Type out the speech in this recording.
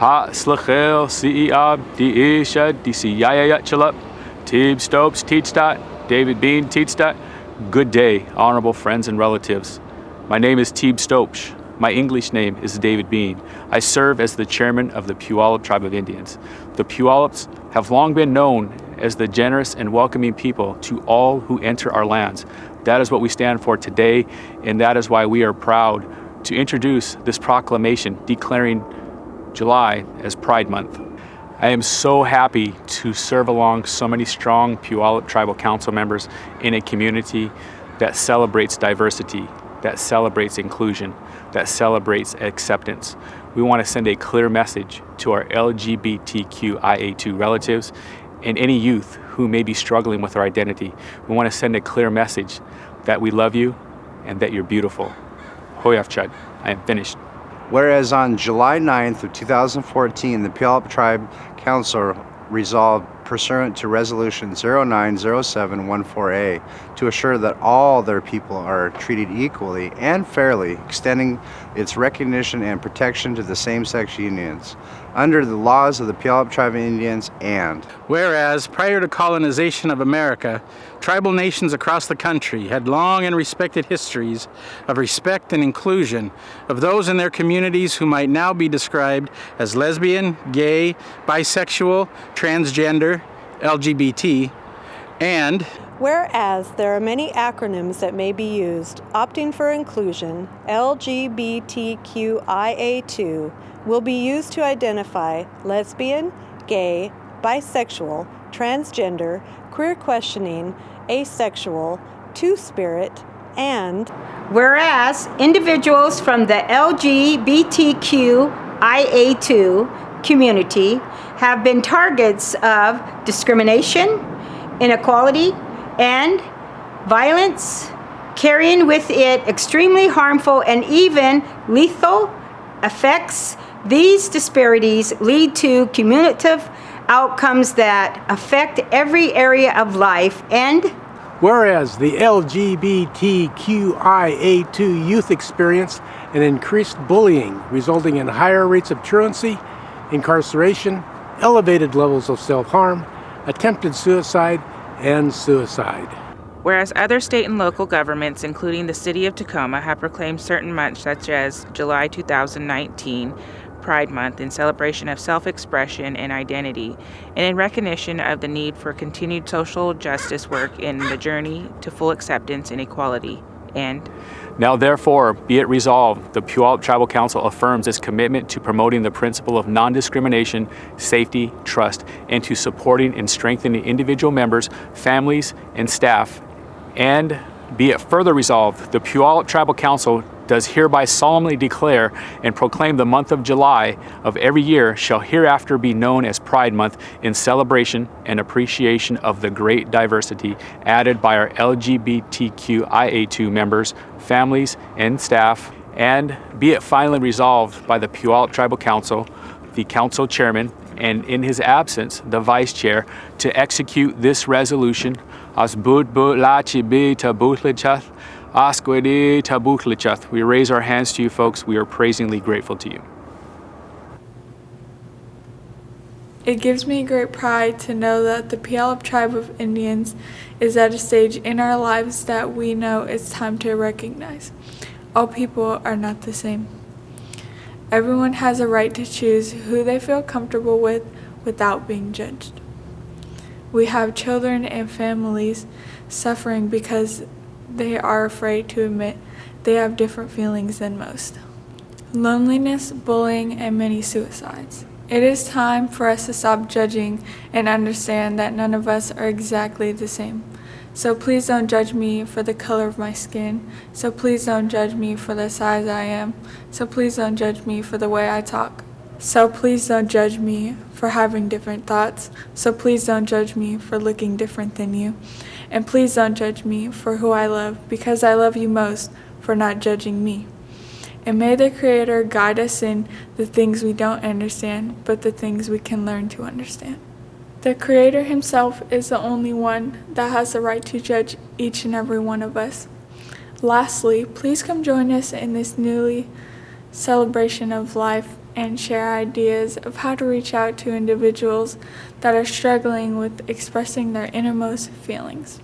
Ha slachel Ceab Deisha Dciyayat Chalap Tib Stopes Teadstat David Bean Teadstat. Good day, honorable friends and relatives. My name is Tib Stopes. My English name is David Bean. I serve as the chairman of the Puyallup Tribe of Indians. The Puyallups have long been known as the generous and welcoming people to all who enter our lands. That is what we stand for today, and that is why we are proud to introduce this proclamation declaring July as Pride Month. I am so happy to serve along so many strong Puyallup Tribal Council members in a community that celebrates diversity, that celebrates inclusion, that celebrates acceptance. We want to send a clear message to our LGBTQIA2 relatives and any youth who may be struggling with their identity. We want to send a clear message that we love you and that you're beautiful. Hoyaf Chud, I am finished. Whereas on July 9th of 2014, the Puyallup Tribe Council resolved pursuant to Resolution 090714A to assure that all their people are treated equally and fairly, extending its recognition and protection to the same-sex unions under the laws of the Puyallup Tribe of Indians. And whereas prior to colonization of America, tribal nations across the country had long and respected histories of respect and inclusion of those in their communities who might now be described as lesbian, gay, bisexual, transgender, LGBT, and whereas there are many acronyms that may be used, opting for inclusion, LGBTQIA2 will be used to identify lesbian, gay, bisexual, transgender, queer questioning, asexual, two-spirit, and whereas individuals from the LGBTQIA2 community have been targets of discrimination, inequality, and violence, carrying with it extremely harmful and even lethal effects. These disparities lead to cumulative outcomes that affect every area of life. And whereas the LGBTQIA2 youth experience an increased bullying, resulting in higher rates of truancy, incarceration, elevated levels of self-harm, attempted suicide, and suicide. Whereas other state and local governments, including the city of Tacoma, have proclaimed certain months such as July 2019, Pride Month, in celebration of self-expression and identity, and in recognition of the need for continued social justice work in the journey to full acceptance and equality. And now therefore be it resolved, the Puyallup Tribal Council affirms its commitment to promoting the principle of non-discrimination, safety, trust, and to supporting and strengthening individual members, families, and staff. And be it further resolved, the Puyallup Tribal Council does hereby solemnly declare and proclaim the month of July of every year shall hereafter be known as Pride Month in celebration and appreciation of the great diversity added by our LGBTQIA2 members, families, and staff. And be it finally resolved by the Puyallup Tribal Council, the council chairman, and in his absence, the vice chair, to execute this resolution. We raise our hands to you, folks. We are praisingly grateful to you. It gives me great pride to know that the Puyallup Tribe of Indians is at a stage in our lives that we know it's time to recognize. All people are not the same. Everyone has a right to choose who they feel comfortable with without being judged. We have children and families suffering because they are afraid to admit they have different feelings than most. Loneliness, bullying, and many suicides. It is time for us to stop judging and understand that none of us are exactly the same. So please don't judge me for the color of my skin. So please don't judge me for the size I am. So please don't judge me for the way I talk. So please don't judge me for having different thoughts. So please don't judge me for looking different than you. And please don't judge me for who I love, because I love you most for not judging me. And may the Creator guide us in the things we don't understand, but the things we can learn to understand. The Creator Himself is the only one that has the right to judge each and every one of us. Lastly, please come join us in this newly celebration of life and share ideas of how to reach out to individuals that are struggling with expressing their innermost feelings.